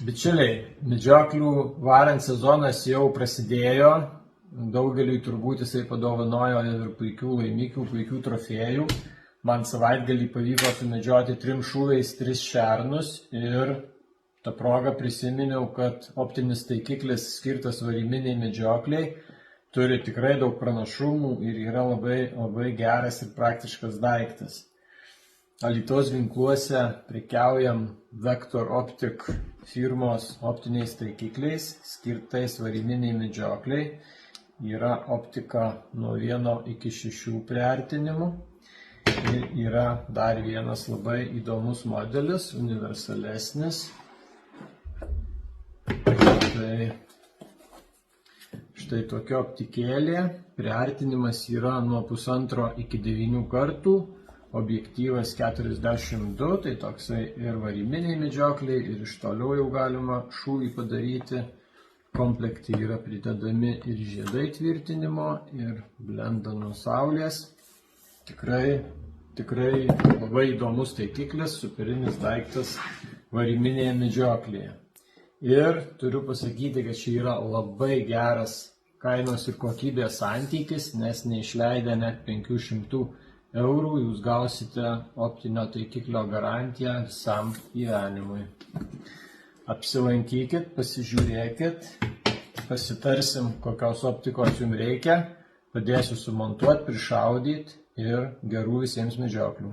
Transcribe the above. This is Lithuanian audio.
Bičiuliai, medžioklių varant sezonas jau prasidėjo, daugeliui turbūt jisai padovanojo ir puikių laimikių, puikių trofėjų. Man savaitgalį pavyko sumedžioti 3 šūviais 3 šernus ir tą progą prisiminiau, kad optinis taikiklis skirtas variminiai medžiokliai turi tikrai daug pranašumų ir yra labai geras ir praktiškas daiktas. Alytaus Ginkluose prekiaujam Vector Optic firmos optiniais taikikliais skirtais variminiai medžiokliai. Yra optika nuo 1 iki 6 priartinimų. Ir yra dar vienas labai įdomus modelis, universalesnis. Tai štai tokia optikėlė. Priartinimas yra nuo 1,5 iki 9 kartų. Objektyvas 42, tai toksai ir variminiai medžiokliai, ir iš toliau jau galima šūvį padaryti. Komplekte yra pridedami ir žiedai tvirtinimo, ir blenda nuo saulės. Tikrai labai įdomus taikiklis, superinis daiktas variminėje medžioklėje. Ir turiu pasakyti, kad čia yra labai geras kainos ir kokybės santykis, nes neišleidę net 500 eurų jūs gausite optinio taikiklio garantiją visam gyvenimui. Apsilankykit, pasižiūrėkit, pasitarsim, kokios optikos jums reikia, padėsiu sumontuoti, prišaudyti ir gerų visiems medžioklių.